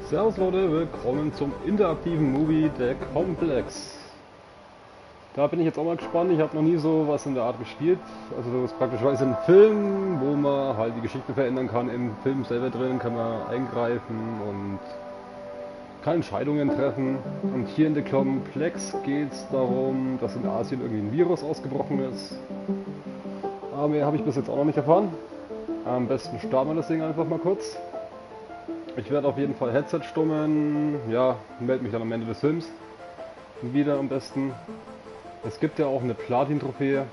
Servus Leute, willkommen zum interaktiven Movie der Komplex. Da bin ich jetzt auch mal gespannt, ich habe noch nie so was in der Art gespielt. Also das ist praktischerweise ein Film, wo man halt die Geschichte verändern kann. Im Film selber drin kann man eingreifen und kann Entscheidungen treffen. Und hier in der Komplex geht es darum, dass in Asien irgendwie ein Virus ausgebrochen ist. Aber mehr habe ich bis jetzt auch noch nicht erfahren. Am besten starten wir das Ding einfach mal kurz. Ich werde auf jeden Fall Headset stummen, ja, melde mich dann am Ende des Films wieder am besten. Es gibt ja auch eine Platin-Trophäe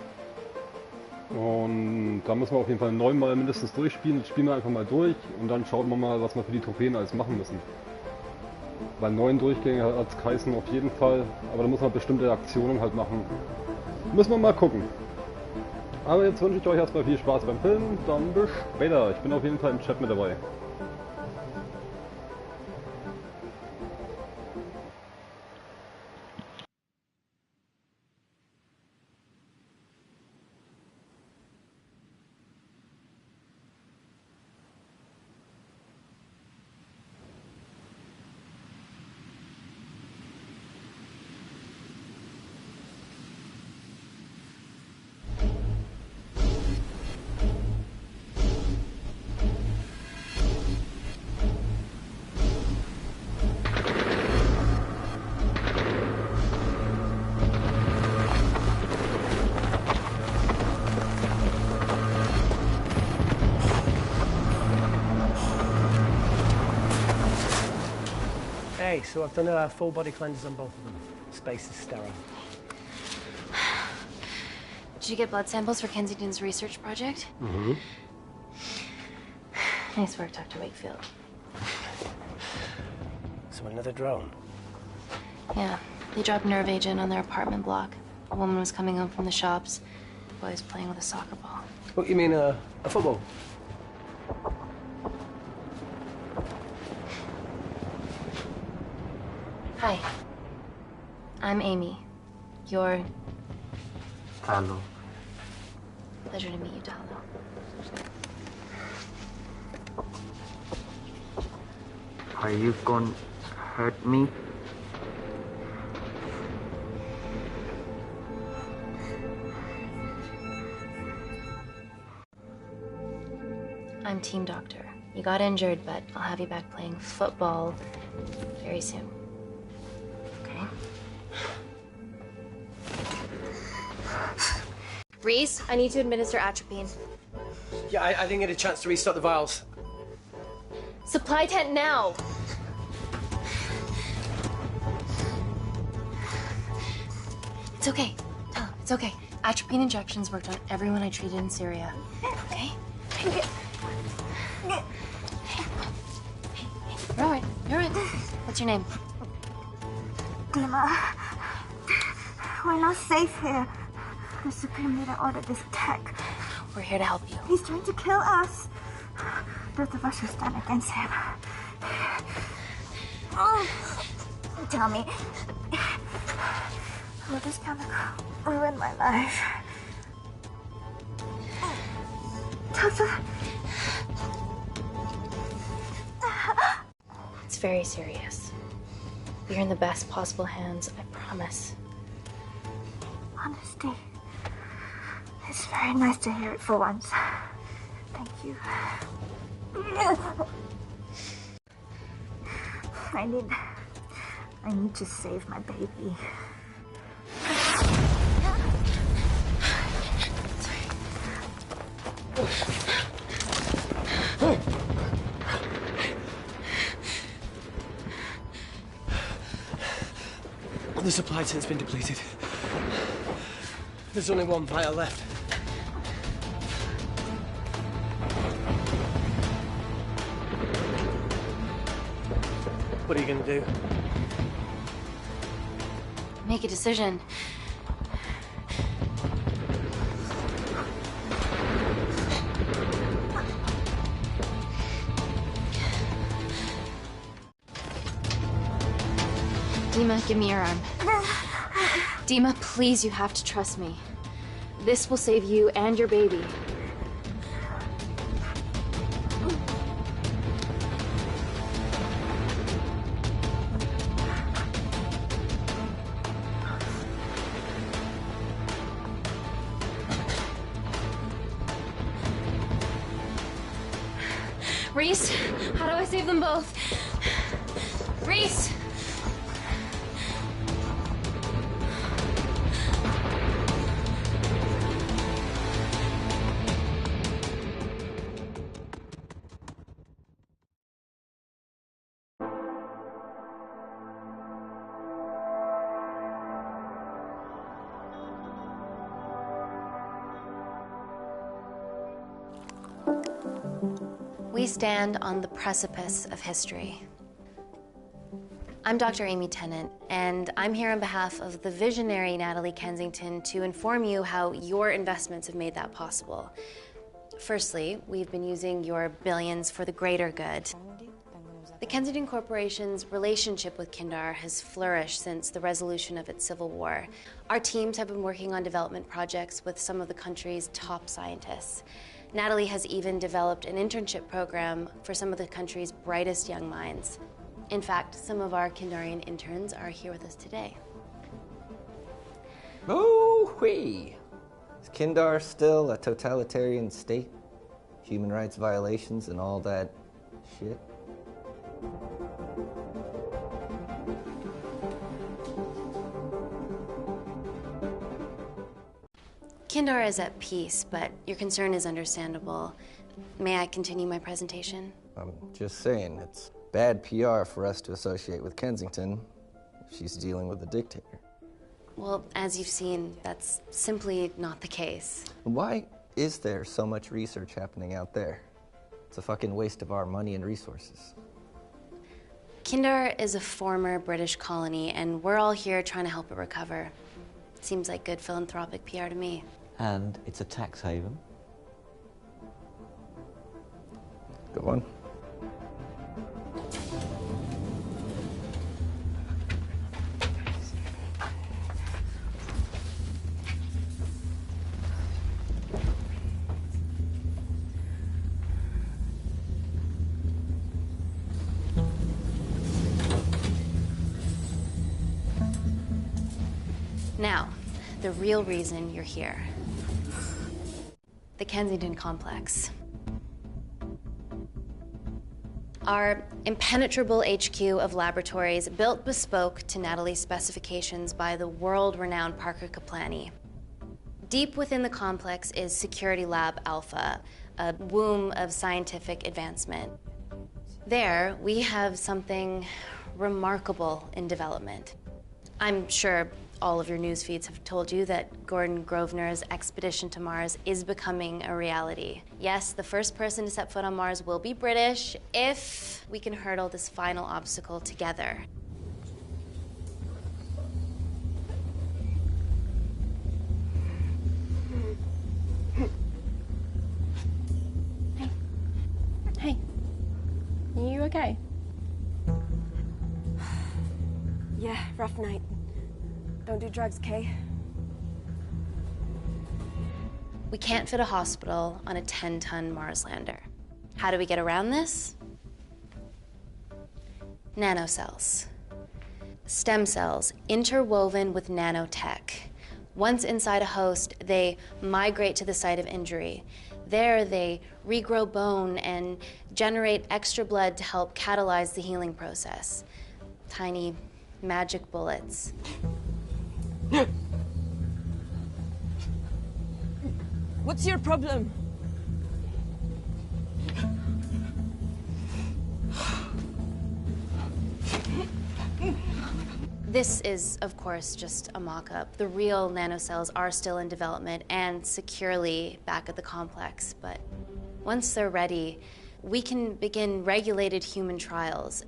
und da müssen wir auf jeden Fall 9 Mal mindestens durchspielen. Das spielen wir einfach mal durch und dann schauen wir mal, was wir für die Trophäen alles machen müssen. Bei 9 Durchgängen hat es geheißen auf jeden Fall, aber da muss man bestimmte Aktionen halt machen. Müssen wir mal gucken. Aber jetzt wünsche ich euch erstmal viel Spaß beim Film, dann bis später. Ich bin auf jeden Fall im Chat mit dabei. Hey, so I've done a full body cleanse on both of them. Space is sterile. Did you get blood samples for Kensington's research project? Mm-hmm. Nice work, Dr. Wakefield. So another drone? Yeah, they dropped nerve agent on their apartment block. A woman was coming home from the shops. The boy was playing with a soccer ball. What, you mean a football? Hi. I'm Amy. You're... Hello. Pleasure to meet you, Talo. Are you gonna hurt me? I'm Team Doctor. You got injured, but I'll have you back playing football very soon. Reese, I need to administer atropine. Yeah, I didn't get a chance to restock the vials. Supply tent now! It's okay. Tell him, it's okay. Atropine injections worked on everyone I treated in Syria. Okay? Hey, you're alright. You're alright. What's your name? Dima, we're not safe here. The Supreme Leader ordered this attack. We're here to help you. He's trying to kill us. Both of us should stand against him. Oh, tell me, will this chemical ruin my life? Doctor. It's very serious. You're in the best possible hands, I promise. Honesty. It's very nice to hear it for once. Thank you. I need to save my baby. The supply tent's been depleted. There's only one vial left. What are you gonna do? Make a decision. Dima, give me your arm. Dima, please, you have to trust me. This will save you and your baby. Reese, how do I save them both? Reese! We stand on the precipice of history. I'm Dr. Amy Tennant, and I'm here on behalf of the visionary Natalie Kensington to inform you how your investments have made that possible. Firstly, we've been using your billions for the greater good. The Kensington Corporation's relationship with Kindar has flourished since the resolution of its civil war. Our teams have been working on development projects with some of the country's top scientists. Natalie has even developed an internship program for some of the country's brightest young minds. In fact, some of our Kindarian interns are here with us today. Ooh-wee! Is Kindar still a totalitarian state? Human rights violations and all that shit? Kindar is at peace, but your concern is understandable. May I continue my presentation? I'm just saying, it's bad PR for us to associate with Kensington if she's dealing with a dictator. Well, as you've seen, that's simply not the case. Why is there so much research happening out there? It's a fucking waste of our money and resources. Kindar is a former British colony, and we're all here trying to help it recover. Seems like good philanthropic PR to me. And it's a tax haven. Go on. Now, the real reason you're here. The Kensington Complex. Our impenetrable HQ of laboratories built bespoke to Natalie's specifications by the world-renowned Parker Kaplani. Deep within the complex is Security Lab Alpha, a womb of scientific advancement. There, we have something remarkable in development. I'm sure all of your news feeds have told you that Gordon Grosvenor's expedition to Mars is becoming a reality. Yes, the first person to set foot on Mars will be British if we can hurdle this final obstacle together. Hey. Are you okay? Yeah, rough night. Don't do drugs, Kay? We can't fit a hospital on a 10-ton Mars lander. How do we get around this? Nanocells. Stem cells interwoven with nanotech. Once inside a host, they migrate to the site of injury. There, they regrow bone and generate extra blood to help catalyze the healing process. Tiny magic bullets. What's your problem? This is, of course, just a mock-up. The real nanocells are still in development and securely back at the complex, but once they're ready, we can begin regulated human trials.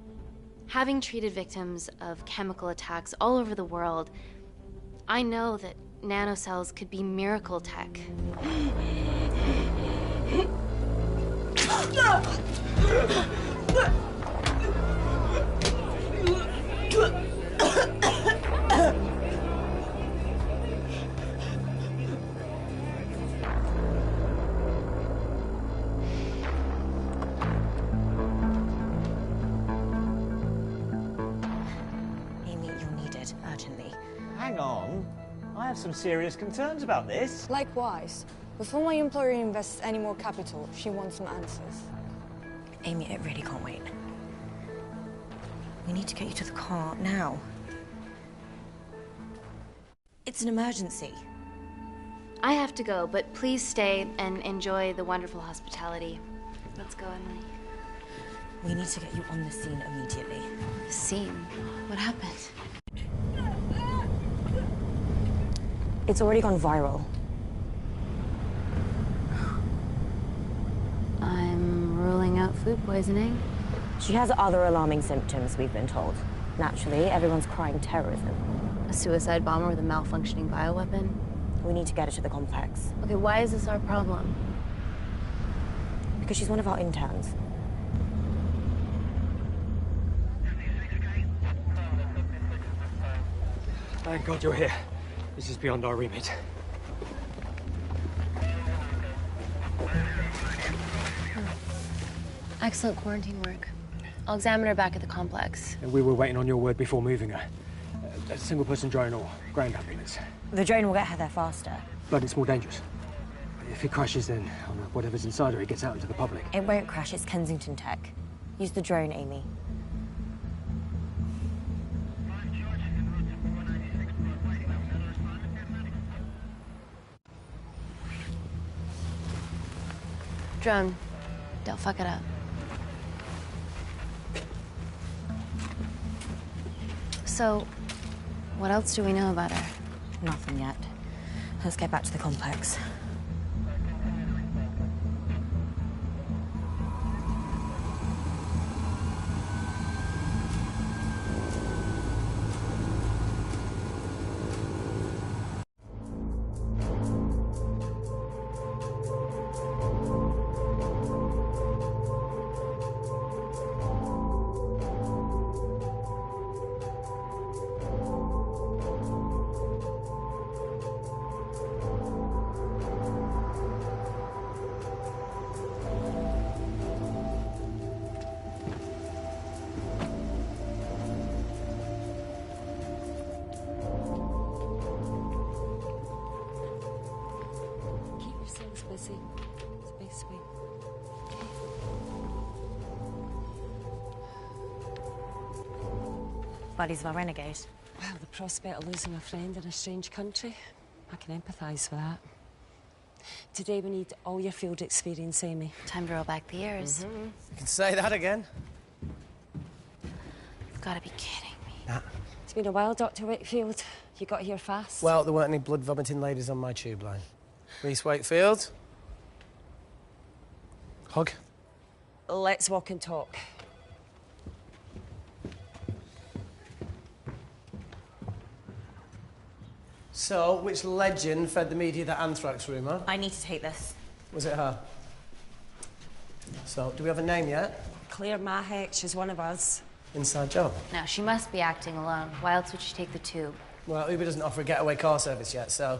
Having treated victims of chemical attacks all over the world, I know that nanocells could be miracle tech. Amy, you're needed urgently. Hang on. I have some serious concerns about this. Likewise. Before my employer invests any more capital, she wants some answers. Amy, it really can't wait. We need to get you to the car now. It's an emergency. I have to go, but please stay and enjoy the wonderful hospitality. Let's go, Emily. We need to get you on the scene immediately. The scene? What happened? It's already gone viral. I'm ruling out food poisoning. She has other alarming symptoms, we've been told. Naturally, everyone's crying terrorism. A suicide bomber with a malfunctioning bioweapon? We need to get her to the complex. Okay, why is this our problem? Because she's one of our interns. Thank God you're here. This is beyond our remit. Excellent quarantine work. I'll examine her back at the complex. And we were waiting on your word before moving her. A single-person drone or ground ambulance. The drone will get her there faster. But it's more dangerous. If it crashes, then whatever's inside her, it gets out into the public. It won't crash, it's Kensington tech. Use the drone, Amy. Drone, don't fuck it up. So, what else do we know about her? Nothing yet. Let's get back to the complex. Buddies of a renegade. Well, the prospect of losing a friend in a strange country, I can empathise with that. Today we need all your field experience, Amy. Time to roll back the years. You can say that again. You've got to be kidding me. Nah. It's been a while, Dr. Wakefield. You got here fast. Well, there weren't any blood-vomiting ladies on my tube line. Reese Wakefield. Hug. Let's walk and talk. So, which legend fed the media that anthrax rumour? I need to take this. Was it her? So, do we have a name yet? Claire Mahek, she's one of us. Inside job? No, she must be acting alone. Why else would she take the tube? Well, Uber doesn't offer a getaway car service yet, so...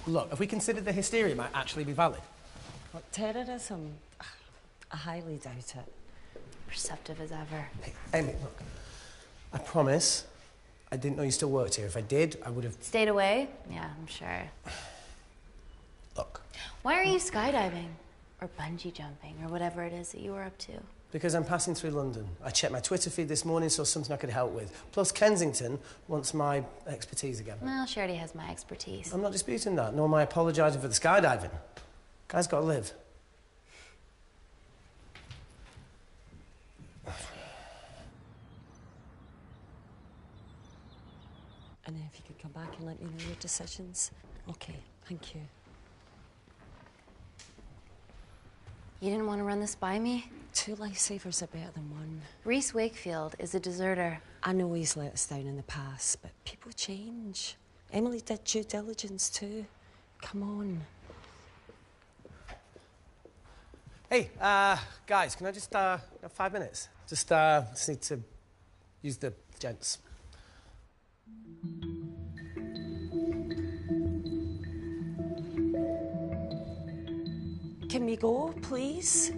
Look, have we considered the hysteria might actually be valid? What, terrorism? I highly doubt it. Perceptive as ever. Hey, Amy, look. I promise I didn't know you still worked here. If I did, I would have... Stayed away? Yeah, I'm sure. Look. Why are you skydiving? Or bungee jumping, or whatever it is that you were up to? Because I'm passing through London. I checked my Twitter feed this morning, saw something I could help with. Plus, Kensington wants my expertise again. Well, she already has my expertise. I'm not disputing that, nor am I apologising for the skydiving. Guy's got to live. And if you could come back and let me know your decisions. Okay, thank you. You didn't want to run this by me? 2 lifesavers are better than 1. Reese Wakefield is a deserter. I know he's let us down in the past, but people change. Emily did due diligence too. Come on. Hey, guys, can I just, have 5 minutes? Just need to use the gents. Can we go, please?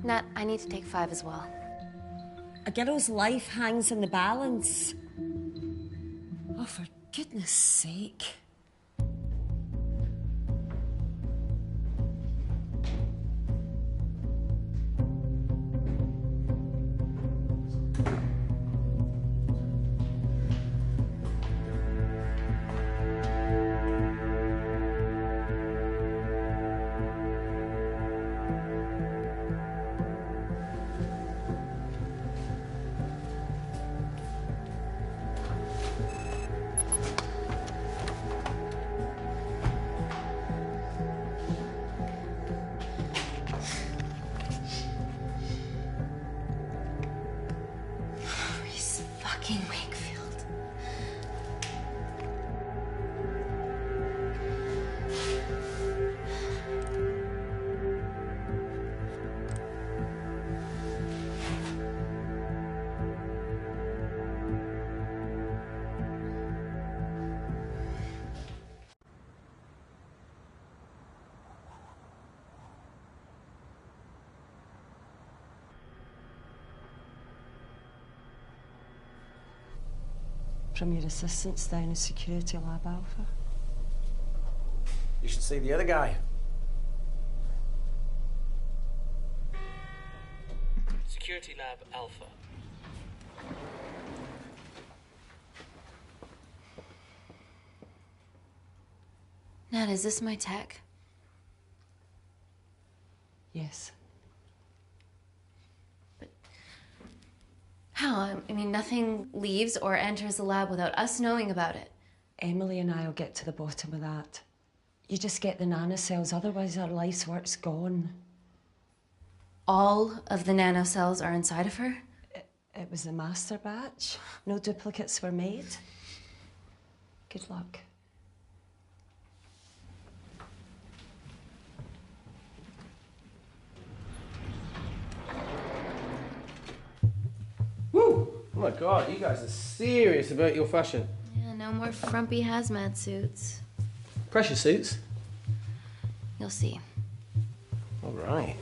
Nat, I need to take 5 as well. A girl's life hangs in the balance. Oh, for Goodness sake. From your assistants down in Security Lab Alpha. You should see the other guy. Security Lab Alpha. Nat, is this my tech? Yes. How? I mean, nothing leaves or enters the lab without us knowing about it. Emily and I will get to the bottom of that. You just get the nanocells, otherwise our life's work's gone. All of the nanocells are inside of her? It was a master batch. No duplicates were made. Good luck. Woo! Oh my god, you guys are serious about your fashion. Yeah, no more frumpy hazmat suits. Pressure suits? You'll see. All right.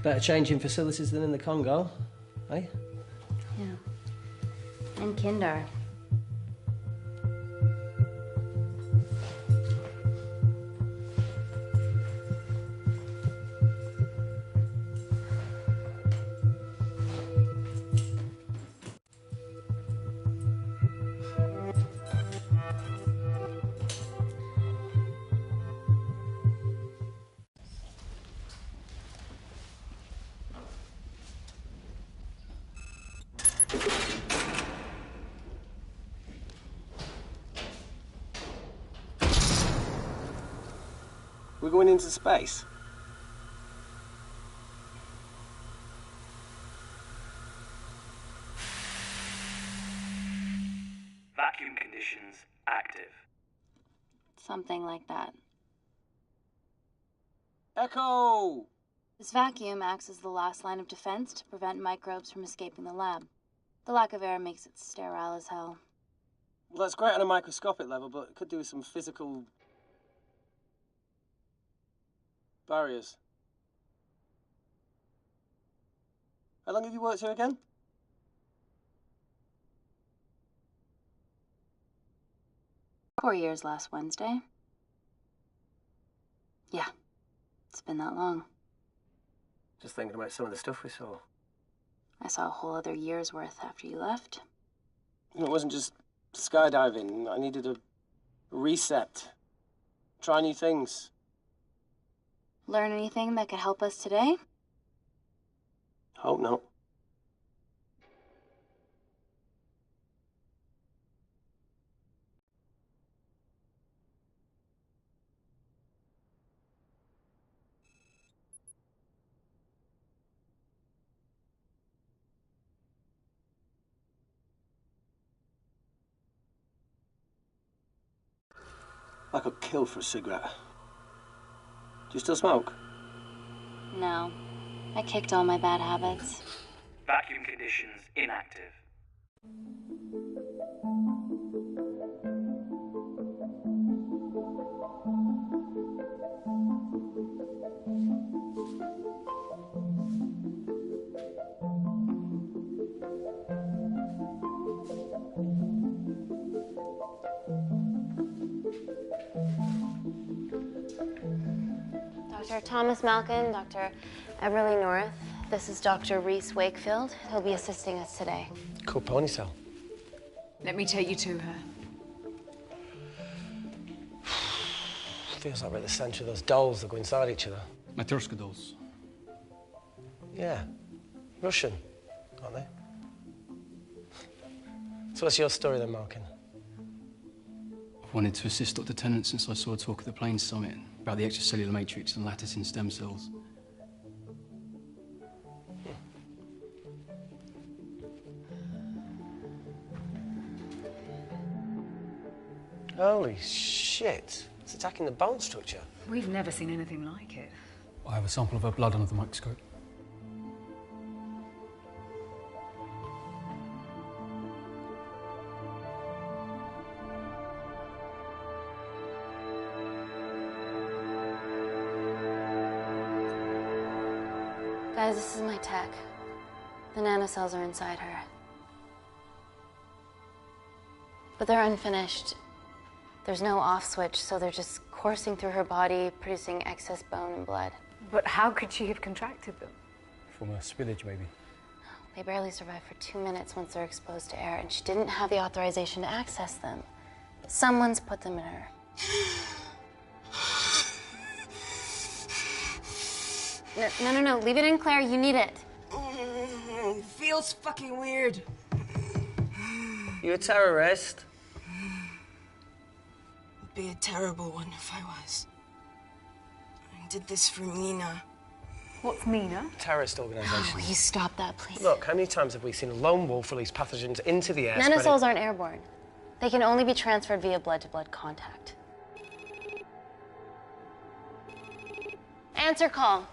Better changing facilities than in the Congo, eh? Yeah. And Kindar. We're going into space. Vacuum conditions active. Something like that. Echo! This vacuum acts as the last line of defense to prevent microbes from escaping the lab. The lack of air makes it sterile as hell. Well, that's great on a microscopic level, but it could do with some physical barriers. How long have you worked here again? Four years last Wednesday. Yeah, it's been that long. Just thinking about some of the stuff we saw. I saw a whole other year's worth after you left. It wasn't just skydiving. I needed a reset. Try new things. Learn anything that could help us today? Hope not. I could kill for a cigarette. Do you still smoke? No. I kicked all my bad habits. Vacuum conditions inactive. Dr. Thomas Malkin, Dr. Everly North. This is Dr. Reese Wakefield. He'll be assisting us today. Cool ponytail. Let me take you to her. Feels like we're at the centre of those dolls that go inside each other. Matryoshka dolls. Yeah. Russian, aren't they? So what's your story then, Malkin? I've wanted to assist Dr. Tennant since I saw a talk at the Plains Summit about the extracellular matrix and lattice in stem cells. Holy shit. It's attacking the bone structure. We've never seen anything like it. I have a sample of her blood under the microscope. Guys, this is my tech. The nanocells are inside her. But they're unfinished. There's no off switch, so they're just coursing through her body, producing excess bone and blood. But how could she have contracted them? From a spillage, maybe. They barely survive for 2 minutes once they're exposed to air, and she didn't have the authorization to access them. Someone's put them in her. No, leave it in, Claire. You need it. Feels fucking weird. You a terrorist? It'd be a terrible one if I was. I did this for Mina. What's Mina? Terrorist organisation. Will you stop that, please? Look, how many times have we seen a lone wolf release pathogens into the air? Nanocells aren't airborne. They can only be transferred via blood-to-blood contact. Answer call.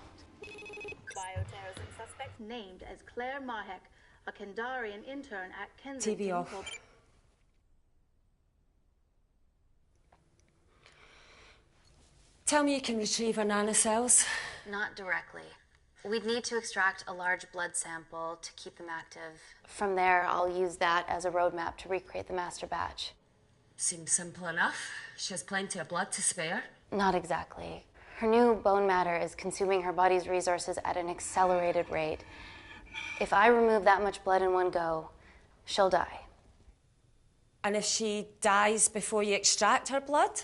Bioterrorism suspect named as Claire Mahek, a Kandarian intern at Kensington. TV off. Tell me you can retrieve her nanocells. Not directly. We'd need to extract a large blood sample to keep them active. From there, I'll use that as a roadmap to recreate the master batch. Seems simple enough. She has plenty of blood to spare. Not exactly. Her new bone matter is consuming her body's resources at an accelerated rate. If I remove that much blood in one go, she'll die. And if she dies before you extract her blood?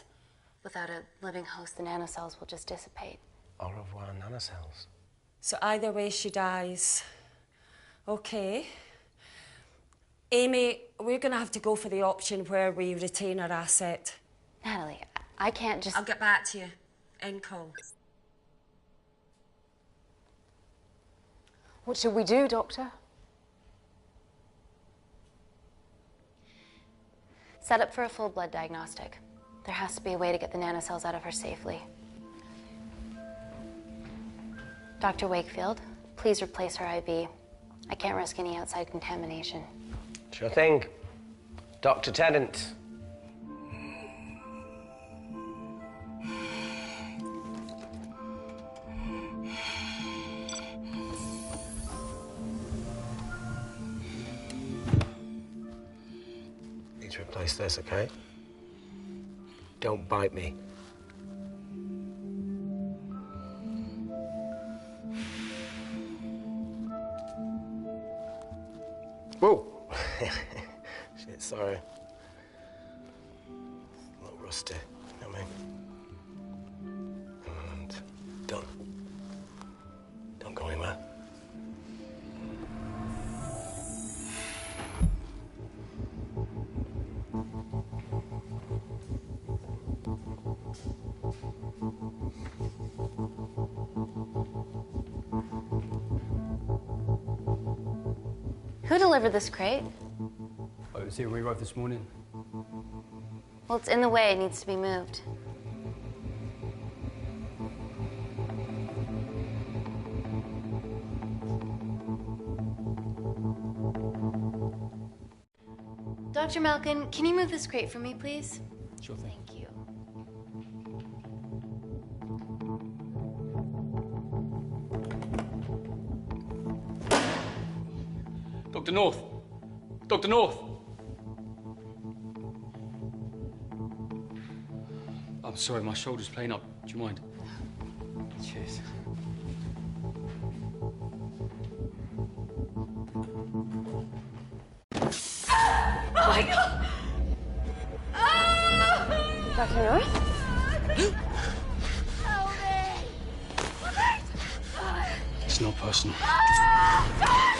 Without a living host, the nanocells will just dissipate. Au revoir, nanocells. So either way she dies. Okay. Amy, we're going to have to go for the option where we retain our asset. Natalie, I can't just... I'll get back to you. End call. What should we do, Doctor? Set up for a full blood diagnostic. There has to be a way to get the nanocells out of her safely. Dr. Wakefield, please replace her IV. I can't risk any outside contamination. Sure thing. Dr. Tennant. Need to replace this, okay? Don't bite me. Whoa! Shit, sorry. A little rusty, you know what I mean? And done. Don't go anywhere. Who delivered this crate? Oh, it was here when we arrived this morning. Well, it's in the way. It needs to be moved. Dr. Malkin, can you move this crate for me, please? Sure thing. Thank you. Dr. North! Dr. North! I'm sorry, my shoulder's playing up. Do you mind? Cheers. Oh my God! Dr. North? Help me! It's not personal. Help me!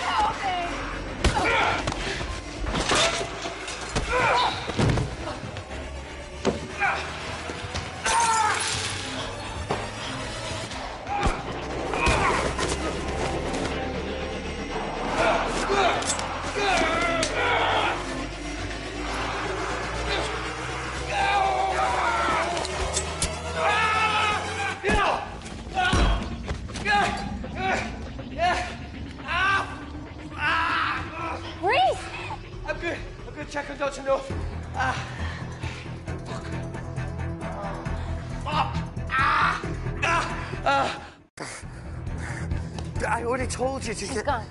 Check on Dr. North. I already told you to She's gone.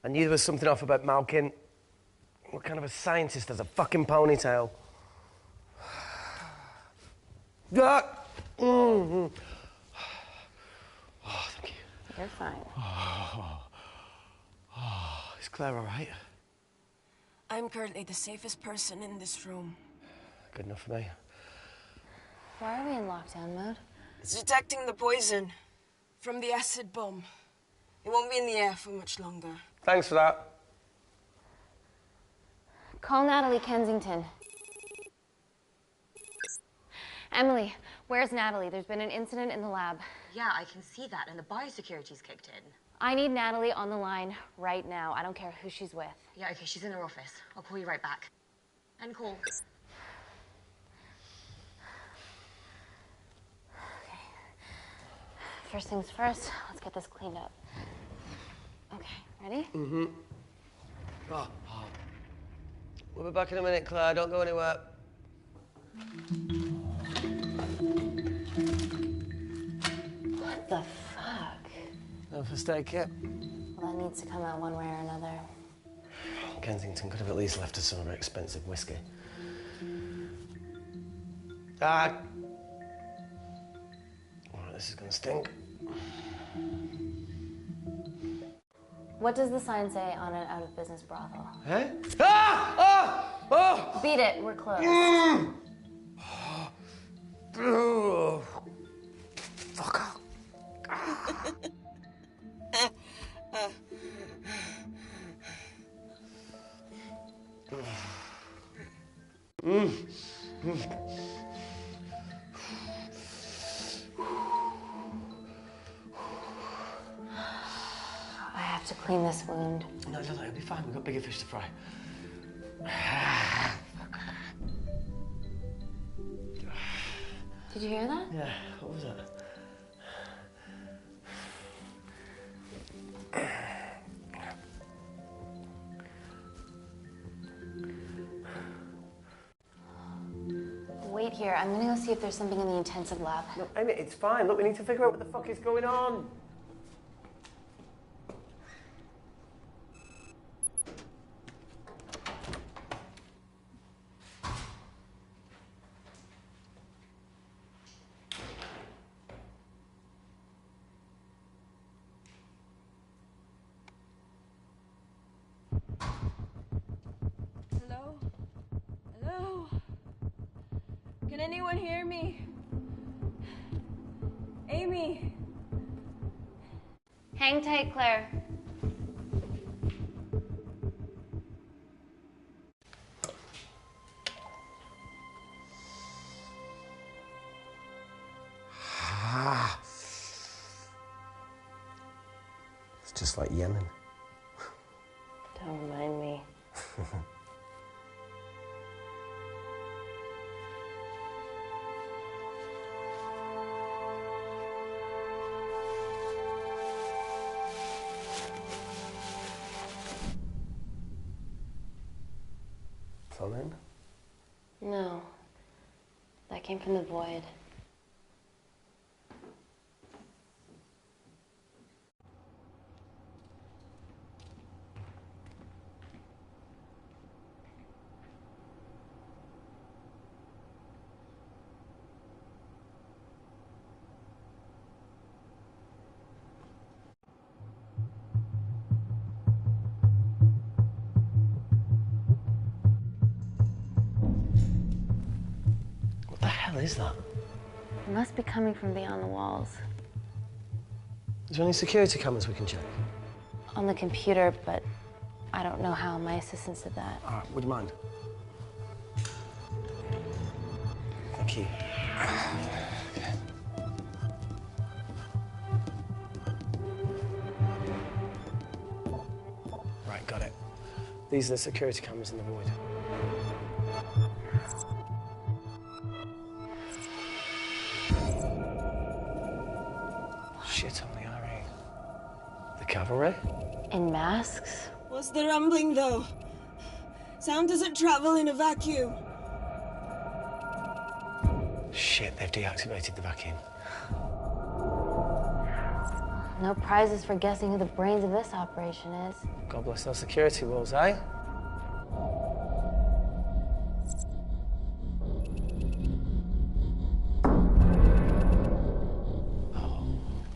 I knew there was something off about Malkin. What kind of a scientist has a fucking ponytail? Oh, thank you. You're fine. Is Claire all right? I'm currently the safest person in this room. Good enough for me. Why are we in lockdown mode? It's detecting the poison from the acid bomb. It won't be in the air for much longer. Thanks for that. Call Natalie Kensington. Emily, where's Natalie? There's been an incident in the lab. Yeah, I can see that, and the biosecurity's kicked in. I need Natalie on the line right now. I don't care who she's with. Yeah, okay, she's in her office. I'll call you right back. End call. Okay. First things first, let's get this cleaned up. Okay, ready? Mm-hmm. We'll be back in a minute, Claire. Don't go anywhere. What the fuck? No first aid kit? Well, that needs to come out one way or another. Kensington could have at least left us some of her expensive whiskey. All right, this is gonna stink. What does the sign say on an out-of-business brothel? Huh? Ah! Oh! Oh! Beat it, we're closed. Oh. Fuck off. I have to clean this wound. No, it'll be fine. We've got bigger fish to fry. Did you hear that? Yeah, what was that? Wait here. I'm gonna go see if there's something in the intensive lab. No, Amy, it's fine. Look, we need to figure out what the fuck is going on. Hello? Hello? Can anyone hear me? Amy? Hang tight, Claire. just like Yemen. Don't remind me. Something? No. That came from the void. What the hell is that? It must be coming from beyond the walls. Is there any security cameras we can check? On the computer, but I don't know how. My assistants did that. All right, would you mind? Thank you. Right, got it. These are the security cameras in the void. Shit on the RE. The cavalry? In masks? What's the rumbling, though? Sound doesn't travel in a vacuum. Shit, they've deactivated the vacuum. No prizes for guessing who the brains of this operation is. God bless those security walls, eh?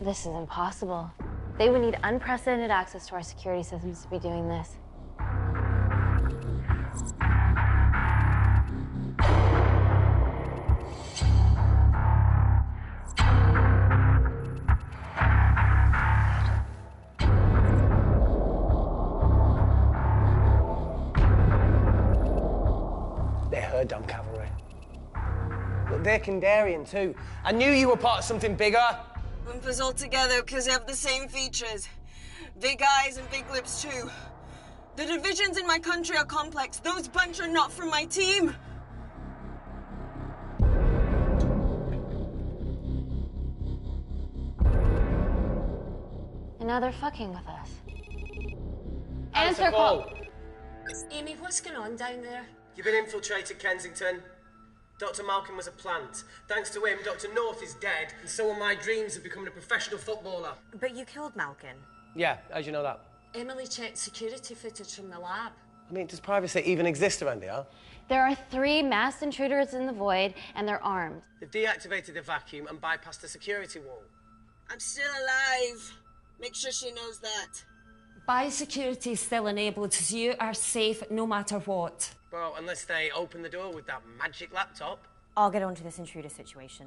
This is impossible. They would need unprecedented access to our security systems to be doing this. They're her damn cavalry. Look, they're Kandarian too. I knew you were part of something bigger. Lump us all together because they have the same features. Big eyes and big lips too. The divisions in my country are complex. Those bunch are not from my team. And now they're fucking with us. Answer call. Amy, what's going on down there? You've been infiltrated, Kensington. Dr. Malkin was a plant. Thanks to him, Dr. North is dead, and so are my dreams of becoming a professional footballer. But you killed Malkin. Yeah, how'd you know that? Emily checked security footage from the lab. I mean, does privacy even exist around here? There are 3 masked intruders in the void, and they're armed. They've deactivated the vacuum and bypassed the security wall. I'm still alive. Make sure she knows that. Biosecurity is still enabled, so you are safe no matter what. Well, unless they open the door with that magic laptop. I'll get onto this intruder situation.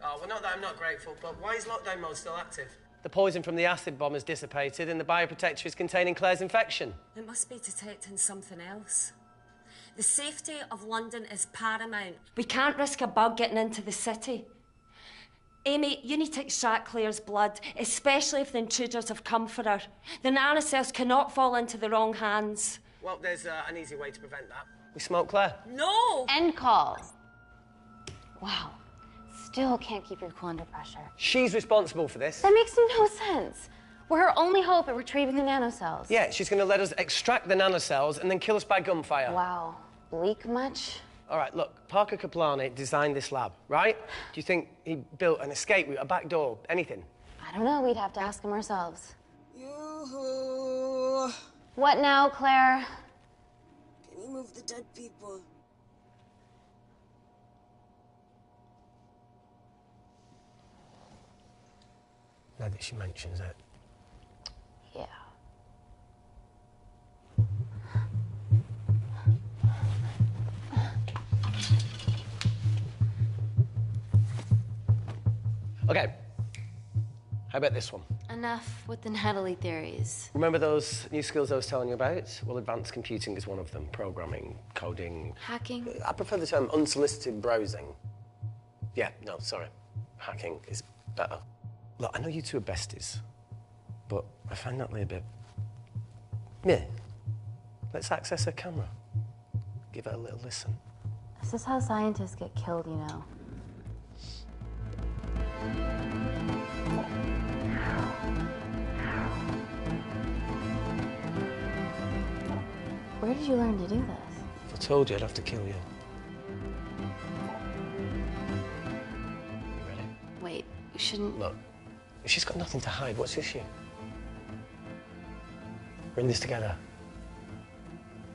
Oh, well, not that I'm not grateful, but why is lockdown mode still active? The poison from the acid bomb has dissipated and the bioprotector is containing Claire's infection. It must be detecting something else. The safety of London is paramount. We can't risk a bug getting into the city. Amy, you need to extract Claire's blood, especially if the intruders have come for her. The nanocells cannot fall into the wrong hands. Well, there's an easy way to prevent that. We smoke Claire. No! End call. Wow. Still can't keep your cool under pressure. She's responsible for this. That makes no sense. We're her only hope at retrieving the nanocells. Yeah, she's going to let us extract the nanocells and then kill us by gunfire. Wow. Bleak much? All right, look, Parker Kaplani designed this lab, right? Do you think he built an escape route, a back door, anything? I don't know. We'd have to ask him ourselves. Yoo-hoo. What now, Claire? Can you move the dead people? Now that she mentions it. Yeah. Okay. How about this one? Enough with the Natalie theories. Remember those new skills I was telling you about? Well, advanced computing is one of them. Programming, coding. Hacking? I prefer the term unsolicited browsing. Yeah, no, sorry. Hacking is better. Look, I know you two are besties. But I find Natalie a bit... meh. Let's access her camera. Give her a little listen. This is how scientists get killed, you know. Where did you learn to do this? If I told you, I'd have to kill you. Ready? Wait, you shouldn't... Look, if she's got nothing to hide, what's the issue? We're in this together.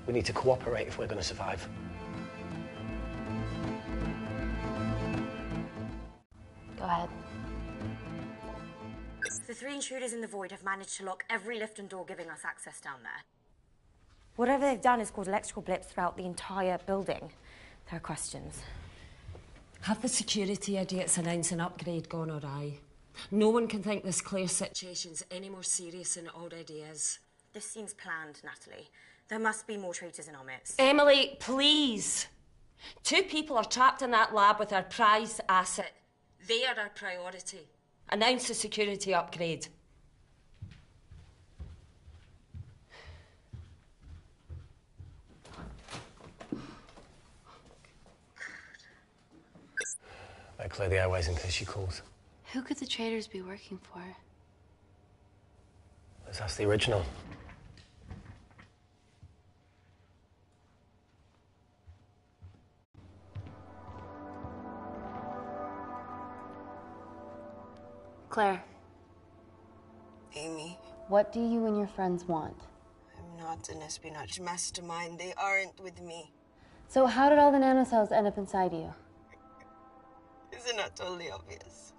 We need to cooperate if we're going to survive. Go ahead. The 3 intruders in the void have managed to lock every lift and door giving us access down there. Whatever they've done has caused electrical blips throughout the entire building. There are questions. Have the security idiots announced an upgrade gone awry? No one can think this Claire situation's any more serious than it already is. This seems planned, Natalie. There must be more traitors in our midst. Emily, please. 2 people are trapped in that lab with our prized asset. They are our priority. Announce the security upgrade. Better clear the airways in case she calls. Who could the traitors be working for? Let's ask the original. Claire. Amy. What do you and your friends want? I'm not an espionage mastermind. They aren't with me. So how did all the nanocells end up inside you? Isn't that totally obvious?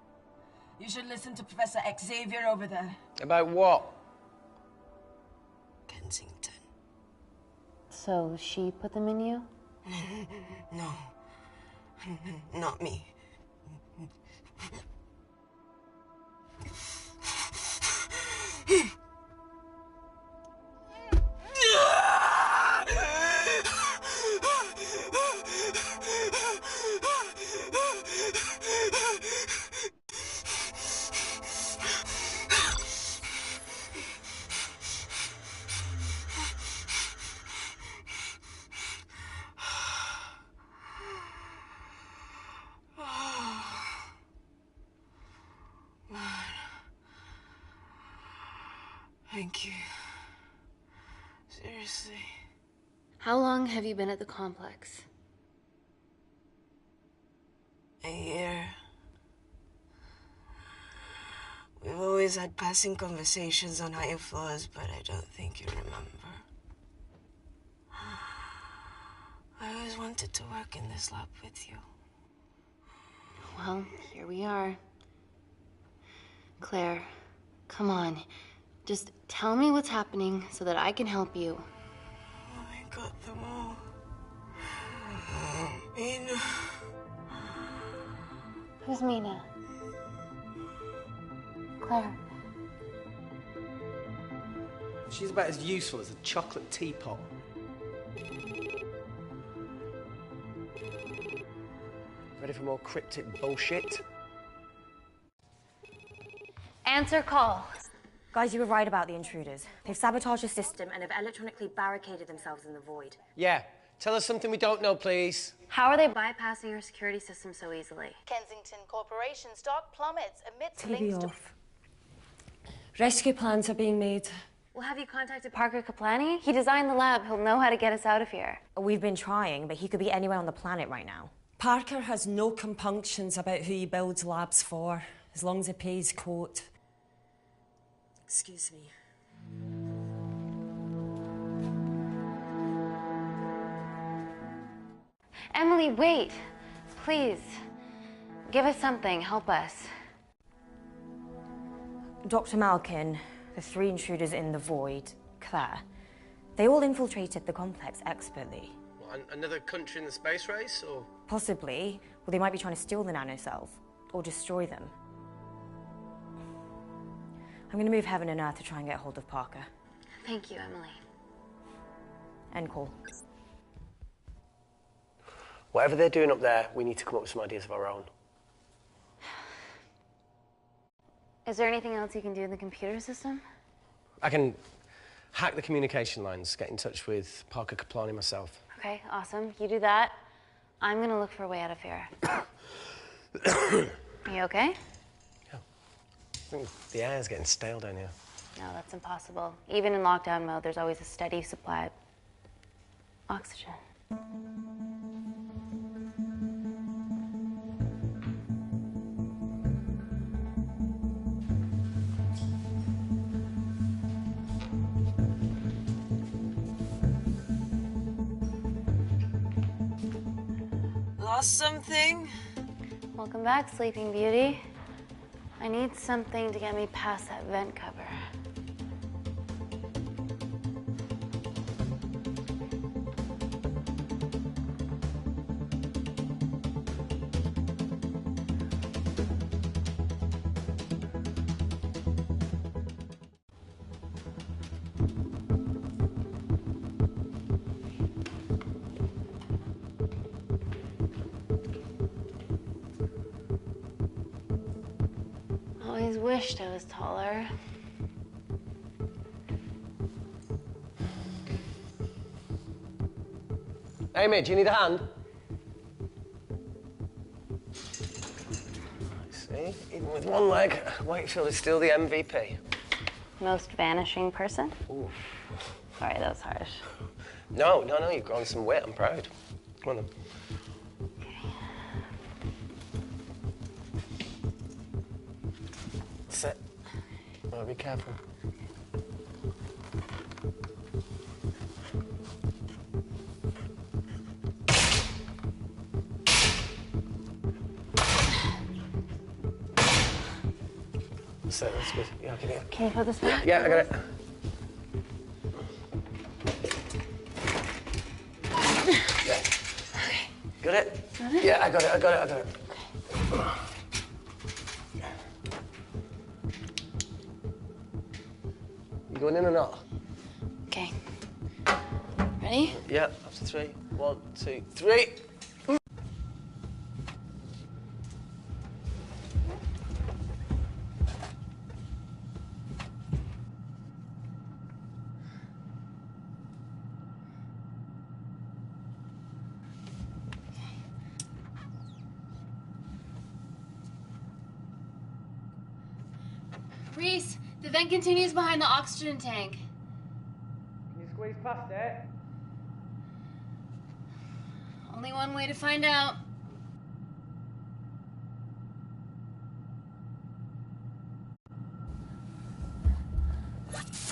You should listen to Professor Xavier over there. About what? Kensington. So she put them in you? No. Not me. Thank you. Seriously. How long have you been at the complex? A year. We've always had passing conversations on higher floors, but I don't think you remember. I always wanted to work in this lab with you. Well, here we are. Claire, come on. Just tell me what's happening so that I can help you. I got them all. Mina. Who's Mina? Claire. She's about as useful as a chocolate teapot. Ready for more cryptic bullshit? Answer call. Guys, you were right about the intruders. They've sabotaged the system and have electronically barricaded themselves in the void. Yeah. Tell us something we don't know, please. How are they bypassing your security system so easily? Kensington Corporation's stock plummets amidst TV links to... off. Rescue plans are being made. Well, have you contacted Parker Kaplani? He designed the lab. He'll know how to get us out of here. We've been trying, but he could be anywhere on the planet right now. Parker has no compunctions about who he builds labs for, as long as he pays quote. Excuse me. Emily, wait. Please. Give us something. Help us. Dr. Malkin, the 3 intruders in the void, Claire, they all infiltrated the complex expertly. What, another country in the space race, or...? Possibly. Well, they might be trying to steal the nanocells, or destroy them. I'm going to move heaven and earth to try and get hold of Parker. Thank you, Emily. End call. Whatever they're doing up there, we need to come up with some ideas of our own. Is there anything else you can do in the computer system? I can hack the communication lines, get in touch with Parker Kaplani myself. Okay, awesome. You do that. I'm gonna look for a way out of here. You okay? Yeah. I think the air's getting stale down here. No, that's impossible. Even in lockdown mode, there's always a steady supply of oxygen. Lost something? Welcome back, Sleeping Beauty. I need something to get me past that vent cover. Always wished I was taller. Amy, do you need a hand? See, even with one leg, Wakefield is still the MVP. Most vanishing person? Ooh. Sorry, that was harsh. No, you've grown some weight, I'm proud. Come on then. Sit. Oh, be careful. Sit, that's good. Yeah, okay. Can you put this back? Yeah, I got it. Yeah. Okay. Got it? Got it? Yeah, I got it. You going in or not? Okay. Ready? Yeah, after 3. 1, 2, 3. Reese, the vent continues behind the oxygen tank. Can you squeeze past it? Only one way to find out.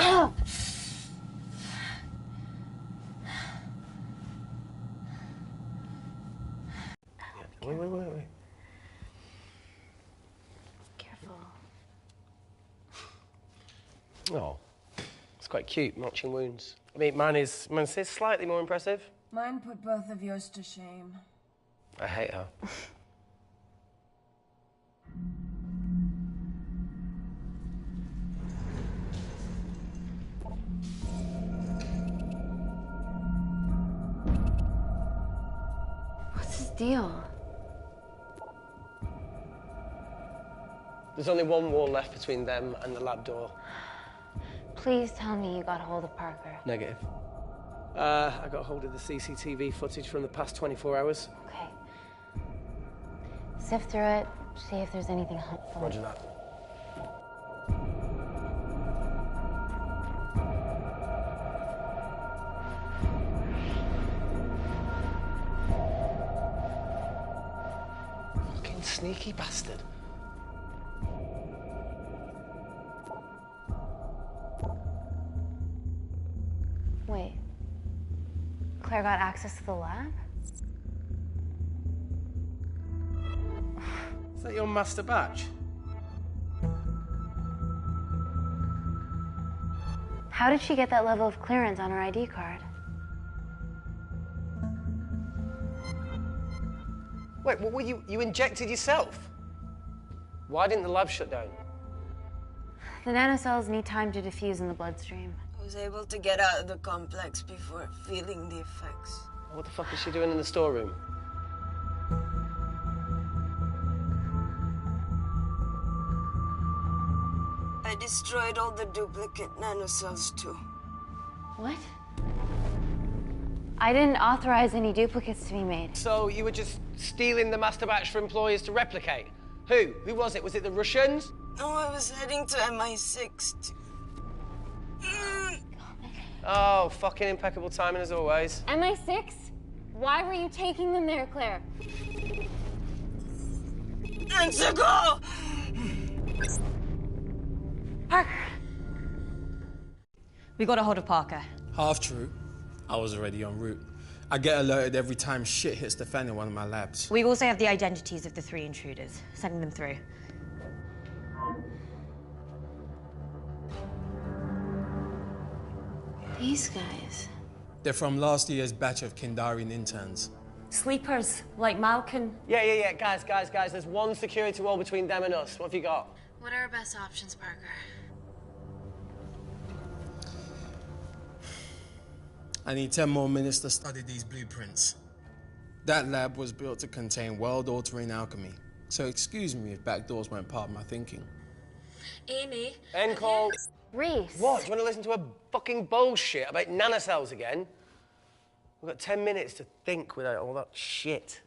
Oh! Wait. Careful. Oh, it's quite cute, matching wounds. I mean, mine is slightly more impressive. Mine put both of yours to shame. I hate her. What's his deal? There's only one wall left between them and the lab door. Please tell me you got hold of Parker. Negative. I got hold of the CCTV footage from the past 24 hours. Okay. Sift through it, see if there's anything helpful. Roger that. Fucking sneaky bastard. Wait. Claire got access to the lab? Is that your master batch? How did she get that level of clearance on her ID card? Wait, what were you injected yourself? Why didn't the lab shut down? The nanocells need time to diffuse in the bloodstream. I was able to get out of the complex before feeling the effects. What the fuck is she doing in the storeroom? I I destroyed all the duplicate nanocells too. What? I didn't authorize any duplicates to be made. So you were just stealing the master batch for employers to replicate? Who? Who was it? Was it the Russians? No, I was heading to MI6. Oh, fucking impeccable timing as always. MI6? Why were you taking them there, Claire? And to go! Parker! We got a hold of Parker. Half true. I was already en route. I get alerted every time shit hits the fan in one of my labs. We also have the identities of the 3 intruders. Sending them through. These guys. They're from last year's batch of Kindarian interns. Sleepers, like Malkin. Yeah. Guys. There's one security wall between them and us. What have you got? What are our best options, Parker? I need 10 more minutes to study these blueprints. That lab was built to contain world-altering alchemy. So excuse me if backdoors weren't part of my thinking. Amy. End call. Reese. What? Do you want to listen to a fucking bullshit about nanocells again? We've got 10 minutes to think without all that shit.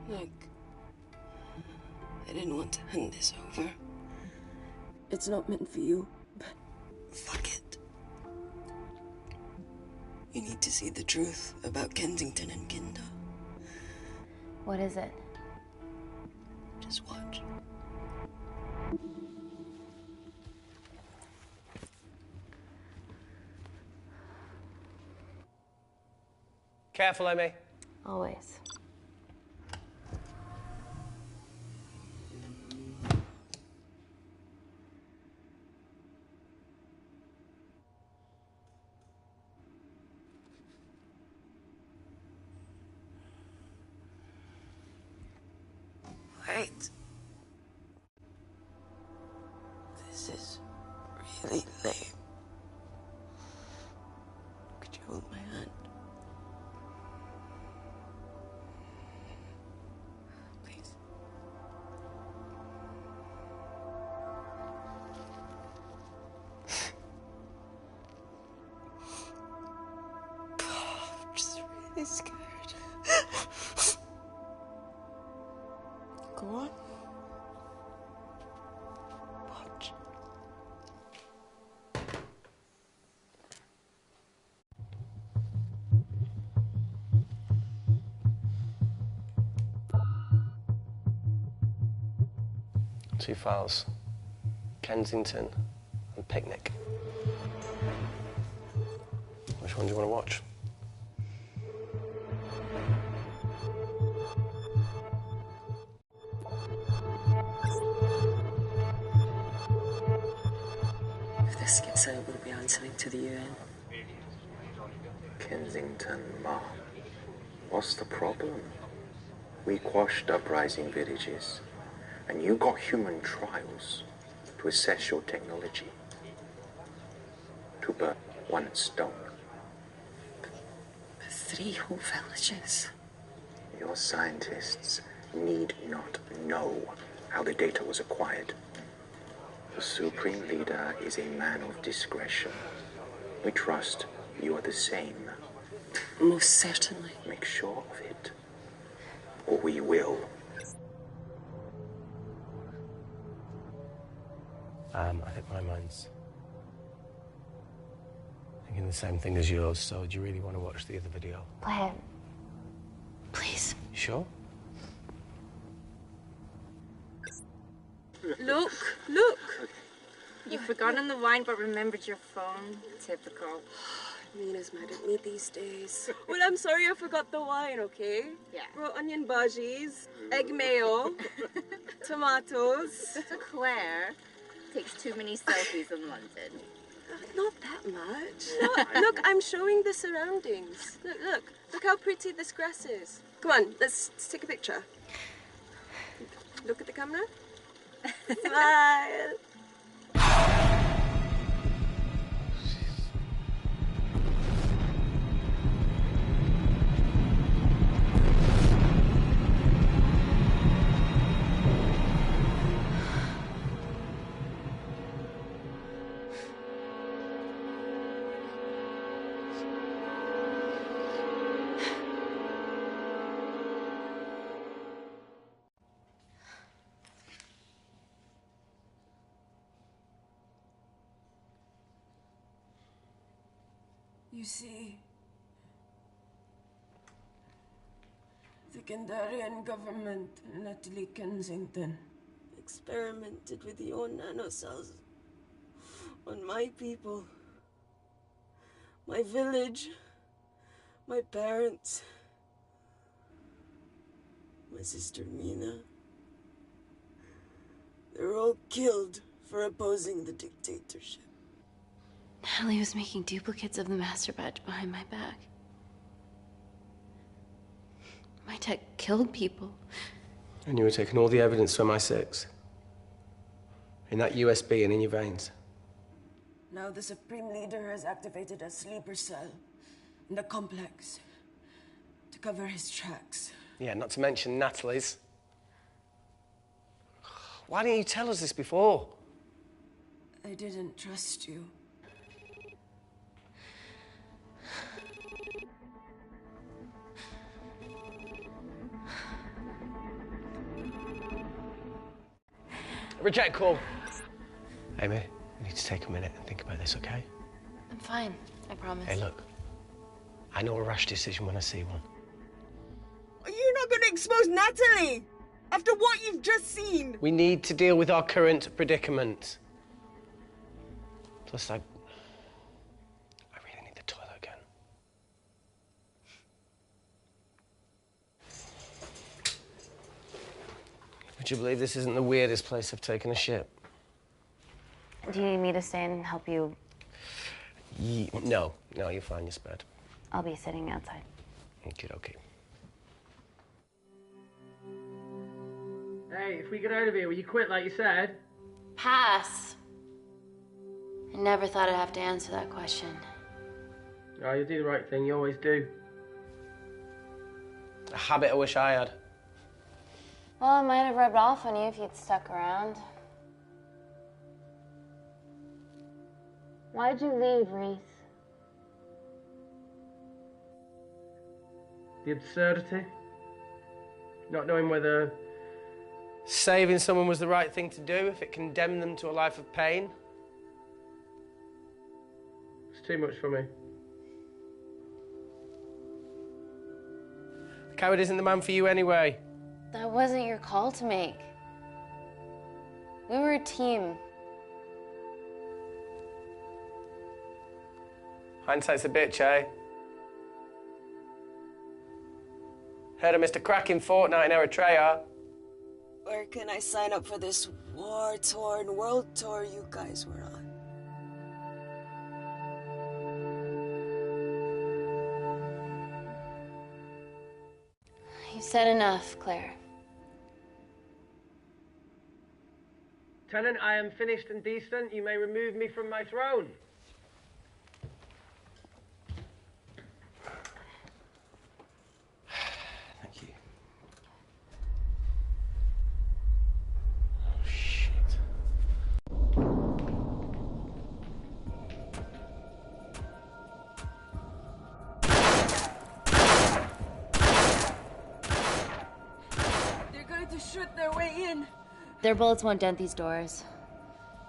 Look, I didn't want to hand this over. It's not meant for you, but fuck it. You need to see the truth about Kensington and Kinder. What is it? Just watch. Careful, Amy. Always. Wait. This is really lame. Could you hold my hand? Please. I'm just really scared. Go on. Watch. Two files. Kensington and Picnic. Which one do you want to watch? This gets out, we'll be answering to the UN. Kensington, Ma. What's the problem? We quashed uprising villages, and you got human trials to assess your technology. To burn one stone. 3 whole villages. Your scientists need not know how the data was acquired. The Supreme Leader is a man of discretion. We trust you are the same. Most certainly. Make sure of it, or we will. I think my mind's thinking the same thing as yours, so do you really want to watch the other video? Play it. Please. You sure? Look! You've forgotten the wine but remembered your phone. Typical. Mina's mad at me these days. Well, I'm sorry I forgot the wine, okay? Yeah. Brought onion bhajis, egg mayo, tomatoes. Claire takes too many selfies in London. Not that much. Look, I'm showing the surroundings. Look how pretty this grass is. Come on, let's take a picture. Look at the camera. Smile. You see, the Kandarian government and Natalie Kensington experimented with your nanocells on my people, my village, my parents, my sister Mina. They were all killed for opposing the dictatorship. Natalie was making duplicates of the master batch behind my back. My tech killed people. And you were taking all the evidence from MI6? In that USB and in your veins? Now the Supreme Leader has activated a sleeper cell in the complex to cover his tracks. Yeah, not to mention Natalie's. Why didn't you tell us this before? I didn't trust you. Reject call. Amy, we need to take a minute and think about this, okay? I'm fine, I promise. Hey, look. I know a rash decision when I see one. Are you not going to expose Natalie? After what you've just seen? We need to deal with our current predicament. Plus, I really need the toilet again. Would you believe this isn't the weirdest place I've taken a shit? Do you need me to stay and help you? No, you're fine, you're spared. I'll be sitting outside. Okay. Hey, if we get out of here, will you quit like you said? Pass. I never thought I'd have to answer that question. Oh, you do the right thing, you always do. A habit I wish I had. Well, it might have rubbed off on you if you'd stuck around. Why'd you leave, Reese? The absurdity. Not knowing whether saving someone was the right thing to do if it condemned them to a life of pain. It's too much for me. The coward isn't the man for you anyway. That wasn't your call to make. We were a team. Hindsight's a bitch, eh? Heard of Mr. Cracking Fortnite in Eritrea. Where can I sign up for this war-torn world tour you guys were on? You've said enough, Claire. Tenant, I am finished and decent. You may remove me from my throne. Thank you. Oh, shit. They're going to shoot their way in. Their bullets won't dent these doors.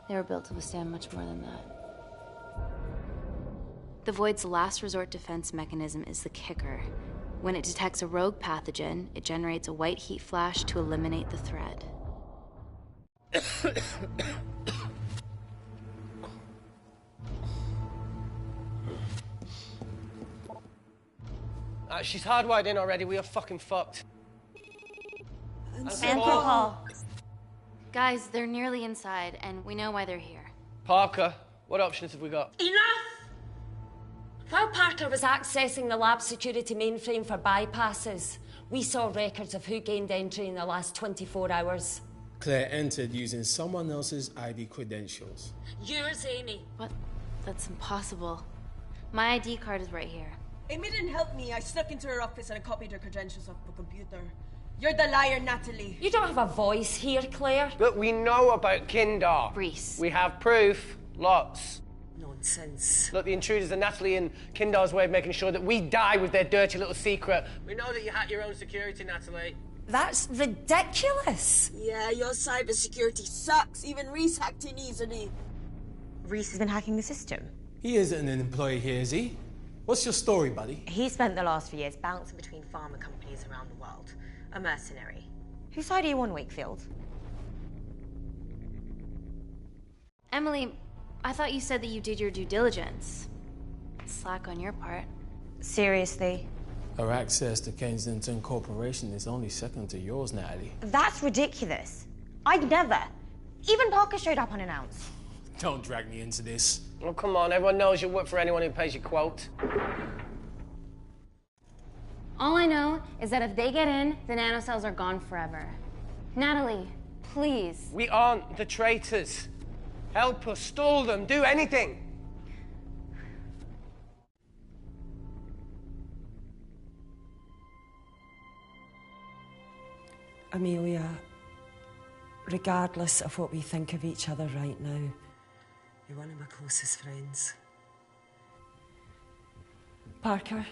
They were built to withstand much more than that. The Void's last resort defense mechanism is the kicker. When it detects a rogue pathogen, it generates a white heat flash to eliminate the threat. She's hardwired in already. We are fucking fucked. Answer call. Guys, they're nearly inside, and we know why they're here. Parker, what options have we got? Enough! While Parker was accessing the lab security mainframe for bypasses, we saw records of who gained entry in the last 24 hours. Claire entered using someone else's ID credentials. Yours, Amy. What? That's impossible. My ID card is right here. Amy didn't help me. I snuck into her office and I copied her credentials off the computer. You're the liar, Natalie. You don't have a voice here, Claire. But we know about Kindar. Reese. We have proof. Lots. Nonsense. Look, the intruders are Natalie and Kindar's way of making sure that we die with their dirty little secret. We know that you hack your own security, Natalie. That's ridiculous. Yeah, your cybersecurity sucks. Even Reese hacked in easily. Reese has been hacking the system. He isn't an employee here, is he? What's your story, buddy? He spent the last few years bouncing between pharma companies around the world. A mercenary. Whose side are you on, Wakefield? Emily, I thought you said that you did your due diligence. Slack on your part. Seriously? Our access to Kensington Corporation is only second to yours, Natalie. That's ridiculous. I'd never. Even Parker showed up unannounced. Don't drag me into this. Oh, come on. Everyone knows you work for anyone who pays your quote. All I know is that if they get in, the nanocells are gone forever. Natalie, please. We aren't the traitors. Help us, stall them, do anything. Amelia, regardless of what we think of each other right now, you're one of my closest friends. Parker?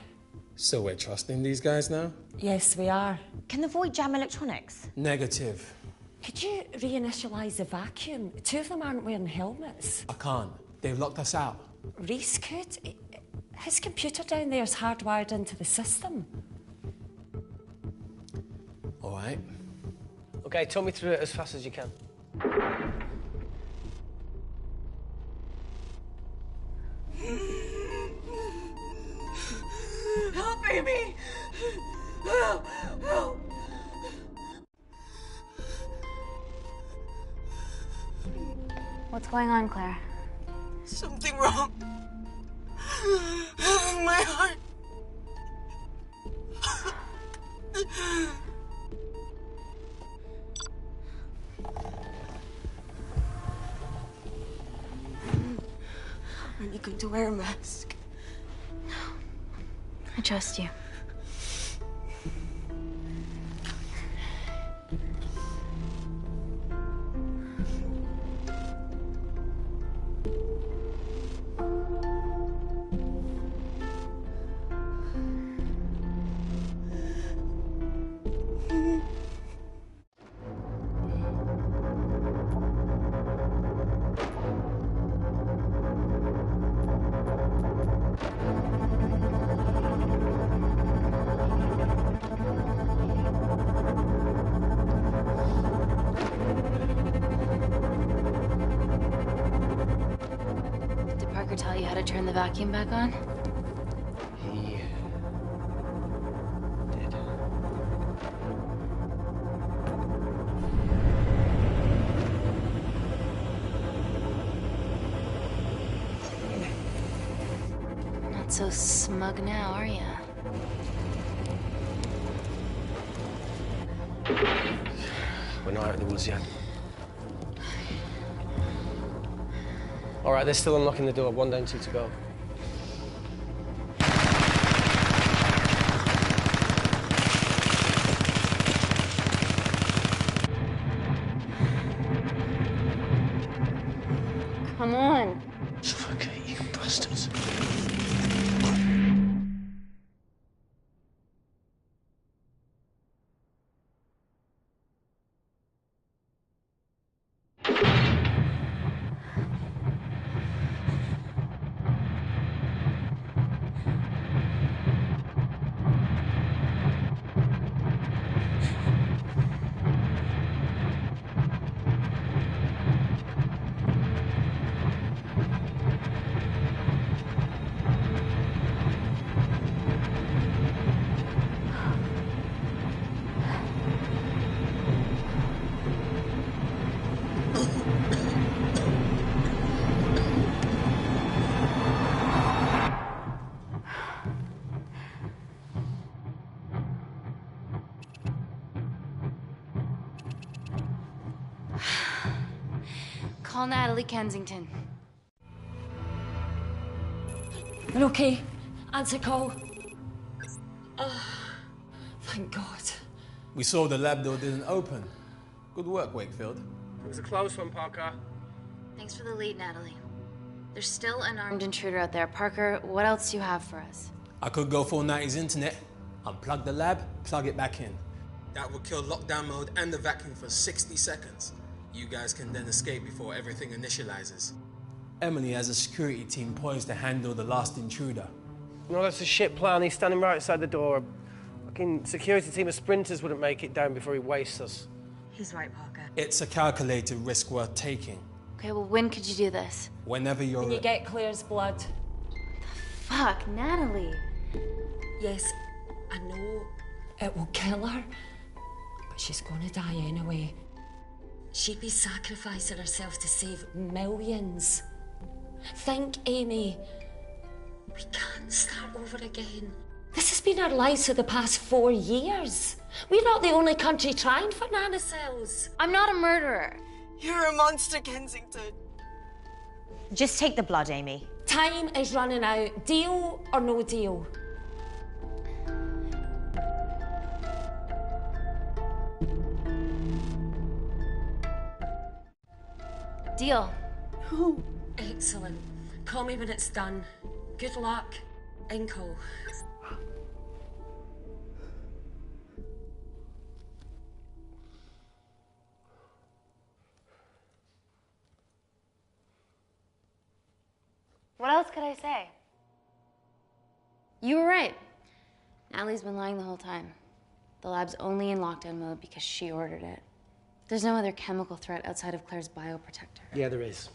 So we're trusting these guys now? Yes, we are. Can the Void jam electronics? Negative. Could you reinitialize the vacuum? Two of them aren't wearing helmets. I can't. They've locked us out. Reese could. His computer down there is hardwired into the system. All right. Okay, talk me through it as fast as you can. Help, Amy! Help! Help! What's going on, Claire? Something wrong. My heart. Aren't you going to wear a mask? I trust you. Tell you how to turn the vacuum back on? He did. Not so smug now, are you? We're not out of the woods yet. All right, they're still unlocking the door. 1 down, 2 to go. Come on. Suffocate, you bastards. Call Natalie Kensington. We're okay. Answer call. Oh, thank God. We saw the lab door didn't open. Good work, Wakefield. It was a close one, Parker. Thanks for the lead, Natalie. There's still an armed intruder out there. Parker, what else do you have for us? I could go full 90s internet, unplug the lab, plug it back in. That would kill lockdown mode and the vacuum for 60 seconds. You guys can then escape before everything initializes. Emily has a security team poised to handle the last intruder. No, that's a shit plan. He's standing right outside the door. A fucking security team of sprinters wouldn't make it down before he wastes us. He's right, Parker. It's a calculated risk worth taking. Okay, well, when could you do this? Whenever you're When you get Claire's blood. Fuck, Natalie. Yes, I know it will kill her, but she's gonna die anyway. She'd be sacrificing herself to save millions. Think, Amy. We can't start over again. This has been our lives for the past 4 years. We're not the only country trying for nanocells. I'm not a murderer. You're a monster, Kensington. Just take the blood, Amy. Time is running out. Deal or no deal? Deal. Oh, excellent. Call me when it's done. Good luck. Inco. What else could I say? You were right. Natalie's been lying the whole time. The lab's only in lockdown mode because she ordered it. There's no other chemical threat outside of Claire's bioprotector. Yeah, there is.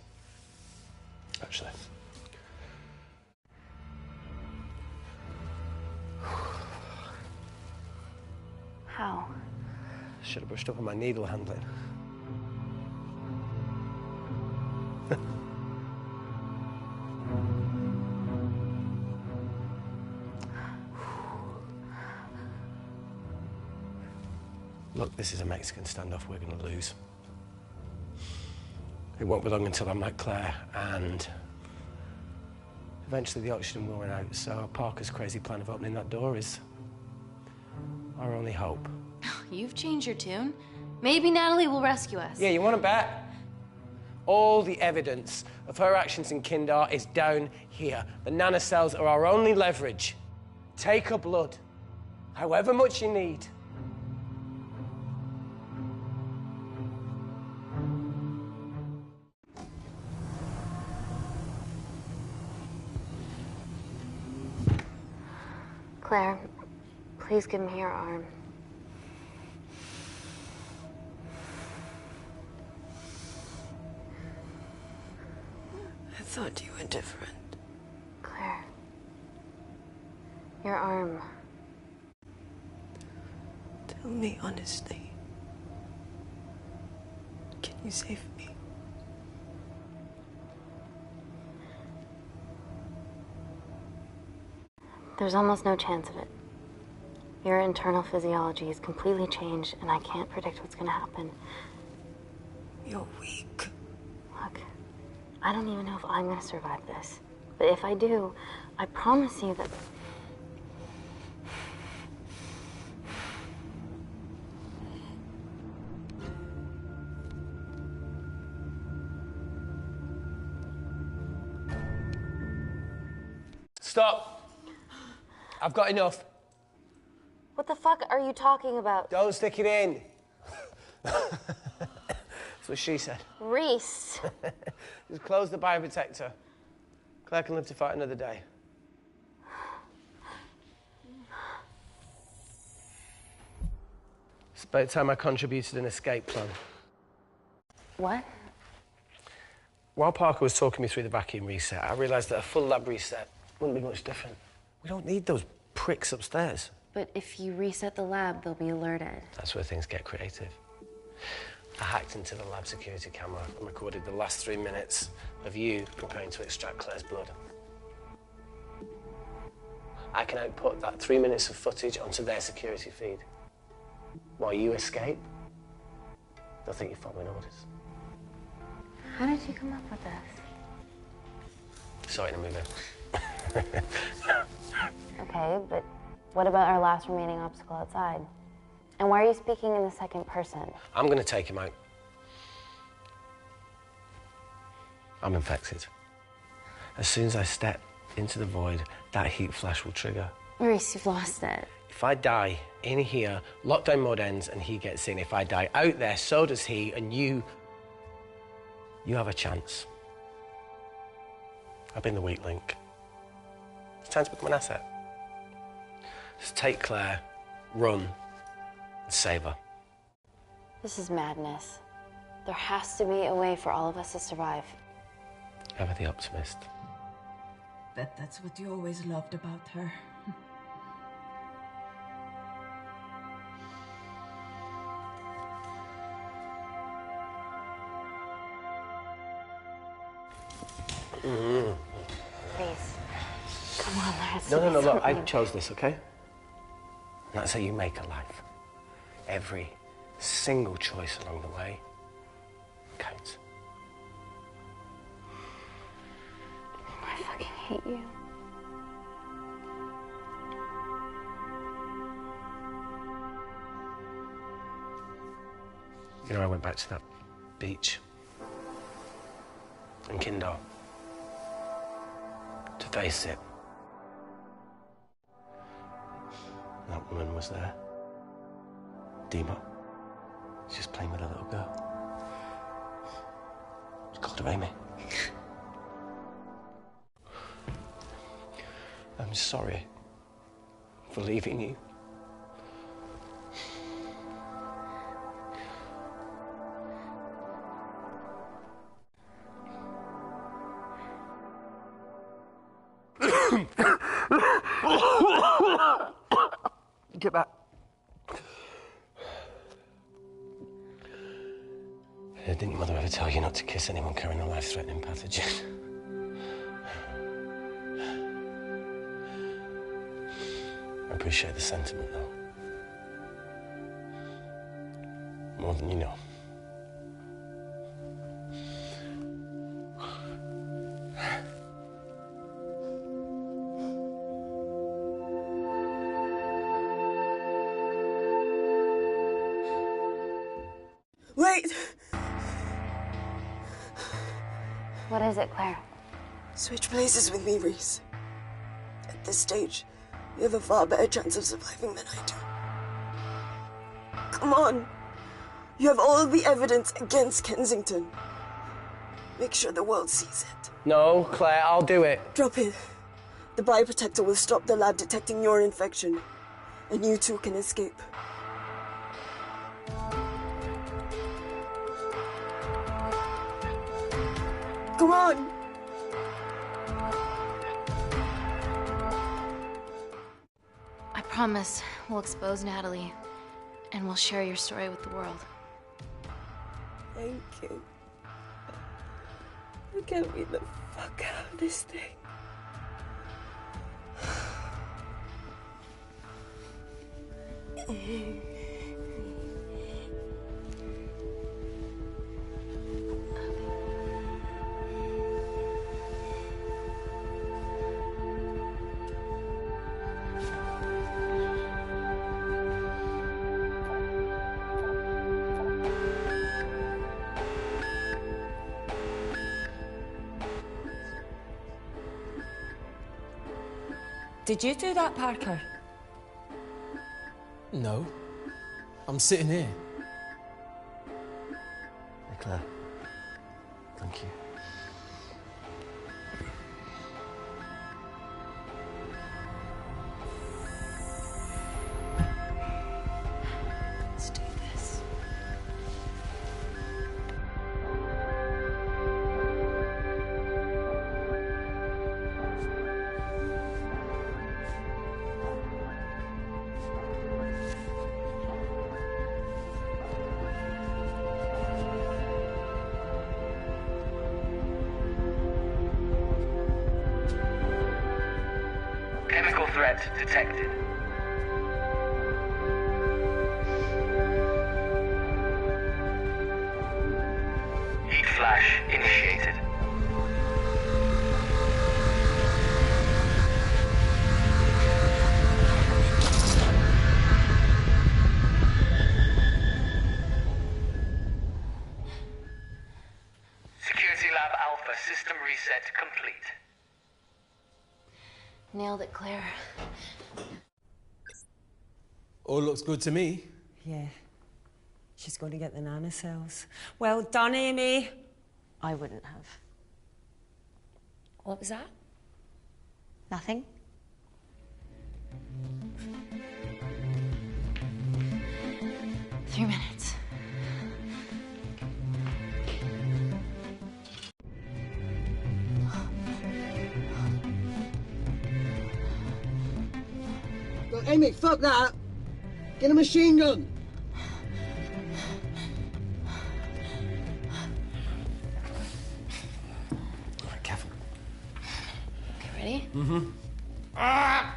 Actually. How? Should have brushed up on my needle handling. Look, this is a Mexican standoff we're going to lose. It won't be long until I'm like Claire, and eventually the oxygen will run out, so Parker's crazy plan of opening that door is our only hope. You've changed your tune. Maybe Natalie will rescue us. Yeah, you want to bet? All the evidence of her actions in Kindar is down here. The nanocells are our only leverage. Take her blood, however much you need. Claire, please give me your arm. I thought you were different. Claire, your arm. Tell me honestly. Can you save me? There's almost no chance of it. Your internal physiology is completely changed, and I can't predict what's gonna happen. You're weak. Look, I don't even know if I'm gonna survive this. But if I do, I promise you that... Stop. I've got enough. What the fuck are you talking about? Don't stick it in. That's what she said. Reese. Just close the bioprotector. Claire can live to fight another day. It's about time I contributed an escape plan. What? While Parker was talking me through the vacuum reset, I realised that a full lab reset wouldn't be much different. We don't need those pricks upstairs. But if you reset the lab, they'll be alerted. That's where things get creative. I hacked into the lab security camera and recorded the last 3 minutes of you preparing to extract Claire's blood. I can output that 3 minutes of footage onto their security feed. While you escape, they'll think you're following orders. How did you come up with this? Saw it in a movie. Okay, but what about our last remaining obstacle outside? And why are you speaking in the second person? I'm going to take him out. I'm infected. As soon as I step into the void, that heat flash will trigger. Reese, you've lost it. If I die in here, lockdown mode ends and he gets in. If I die out there, so does he, and you have a chance. I've been the weak link. It's time to become an asset. Just take Claire, run, and save her. This is madness. There has to be a way for all of us to survive. Ever the optimist. Bet that's what you always loved about her. Please. Come on, there has to No, be look, I something. chose this, okay? And that's how you make a life. Every single choice along the way counts. I fucking hate you. You know, I went back to that beach in Kindar to face it. That woman was there. Dima. She's just playing with a little girl. She called her Amy. I'm sorry for leaving you. Get back. Didn't your mother ever tell you not to kiss anyone carrying a life-threatening pathogen? I appreciate the sentiment, though. More than you know. Wait! What is it, Claire? Switch places with me, Reese. At this stage, you have a far better chance of surviving than I do. Come on. You have all the evidence against Kensington. Make sure the world sees it. No, Claire, I'll do it. Drop it. The bioprotector will stop the lab detecting your infection, and you two can escape. Come on! I promise we'll expose Natalie, and we'll share your story with the world. Thank you. Get me the fuck out of this thing. Did you do that, Parker? No. I'm sitting here. Hey, Claire. Thank you. Let's do this. Chemical threat detected. Heat flash initiated. Security Lab Alpha system reset complete. Nailed it, Claire. All looks good to me. Yeah. She's going to get the nanocells. Well done, Amy. I wouldn't have. What was that? Nothing. 3 minutes. Look, Amy, fuck that! Get a machine gun! Alright, careful. Okay, ready? Mm-hmm. Ah!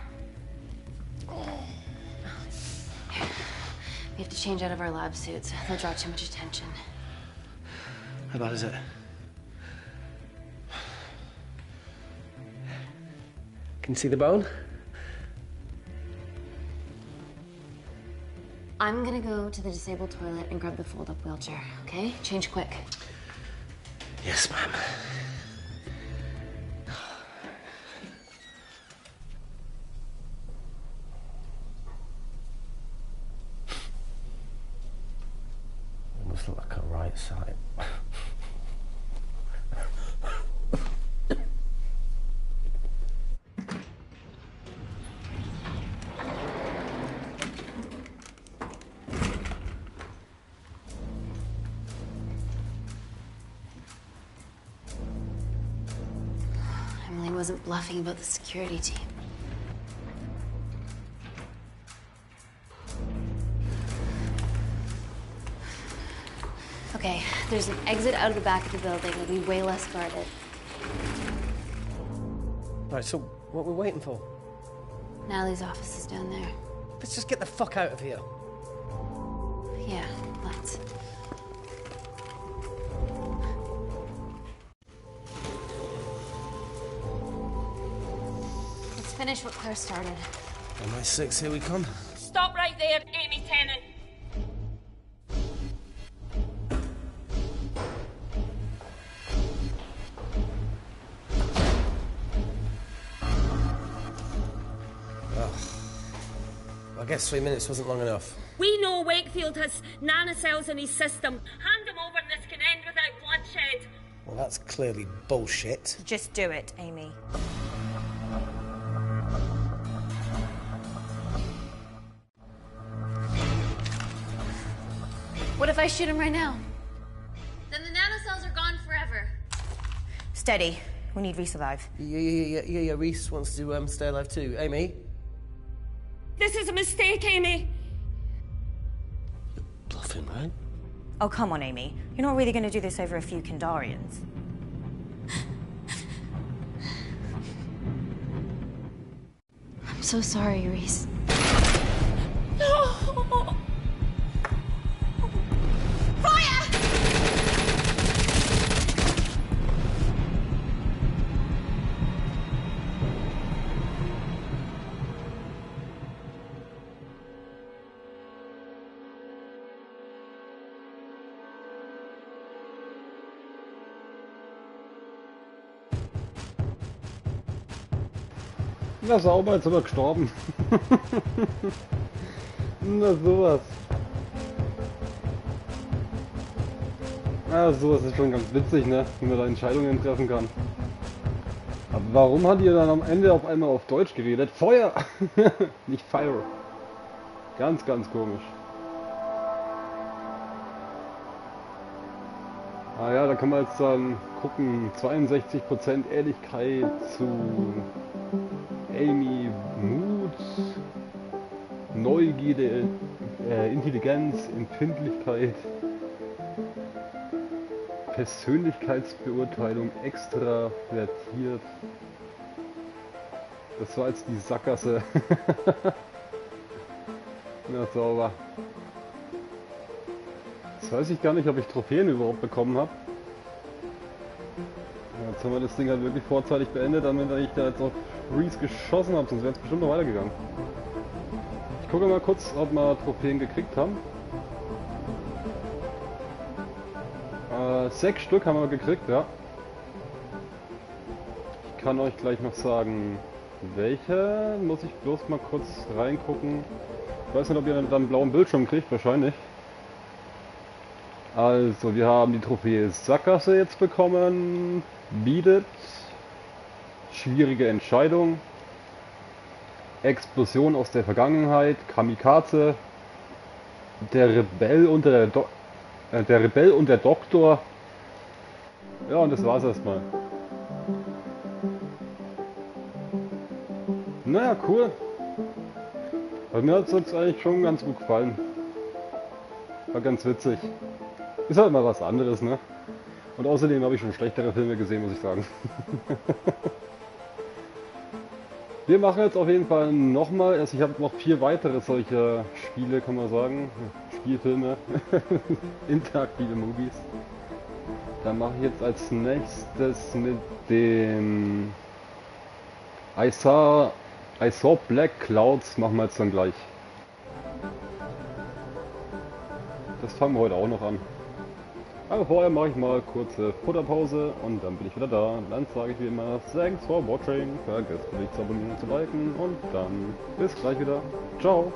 We have to change out of our lab suits. They'll draw too much attention. How bad is it? Can you see the bone? I'm gonna go to the disabled toilet and grab the fold-up wheelchair, okay? Change quick. Yes, ma'am. Almost look like a right side. Emily wasn't bluffing about the security team. Okay, there's an exit out of the back of the building. It'll be way less guarded. Right, so what are we waiting for? Natalie's office is down there. Let's just get the fuck out of here. Yeah, let's. Let's finish what Claire started. On my 6, here we come. Stop right there, Amy Tennant. I guess 3 minutes wasn't long enough. We know Wakefield has nanocells in his system. Hand them over and this can end without bloodshed. Well, that's clearly bullshit. Just do it, Amy. What if I shoot him right now? Then the nanocells are gone forever. Steady. We need Reese alive. Yeah. Reese wants to stay alive too. Amy? This is a mistake, Amy. Bluffing, right? Oh, come on, Amy. You're not really going to do this over a few Kandarians. I'm so sorry, Reese. No! Fire! Na sauber, jetzt sind wir gestorben. Na sowas. Ja, sowas ist schon ganz witzig, ne? Wie man da Entscheidungen treffen kann. Aber warum hat ihr dann am Ende auf einmal auf Deutsch geredet? Feuer! Nicht Fire. Ganz, ganz komisch. Ah ja, da kann man jetzt dann gucken. 62% Ehrlichkeit zu Amy, Mut, Neugierde, Intelligenz, Empfindlichkeit, Persönlichkeitsbeurteilung, extravertiert. Das war jetzt die Sackgasse. Na sauber. Jetzt weiß ich gar nicht, ob ich Trophäen überhaupt bekommen habe. Jetzt haben wir das Ding halt wirklich vorzeitig beendet, damit ich da jetzt auf Reese geschossen habe, sonst wäre es bestimmt noch weitergegangen. Ich gucke mal kurz, ob wir Trophäen gekriegt haben. 6 Stück haben wir gekriegt, ja. Ich kann euch gleich noch sagen, welche. Muss ich bloß mal kurz reingucken. Ich weiß nicht, ob ihr dann einen blauen Bildschirm kriegt, wahrscheinlich. Also, wir haben die Trophäe Sackgasse jetzt bekommen. Bitte. Schwierige Entscheidung. Explosion aus der Vergangenheit. Kamikaze. Der Rebell und der Rebell und der Doktor. Ja, und das war's erstmal. Naja, cool. Also mir hat es jetzt eigentlich schon ganz gut gefallen. War ganz witzig. Ist halt mal was anderes, ne? Und außerdem habe ich schon schlechtere Filme gesehen, muss ich sagen. Wir machen jetzt auf jeden Fall nochmal, also ich habe noch 4 weitere solcher Spiele, kann man sagen. Spielfilme. Interaktive Movies. Dann mache ich jetzt als nächstes mit dem I saw Black Clouds, machen wir jetzt dann gleich. Das fangen wir heute auch noch an. Aber vorher mache ich mal kurze Futterpause und dann bin ich wieder da. Und dann sage ich wie immer, thanks for watching, vergesst nicht zu abonnieren und zu liken und dann bis gleich wieder. Ciao!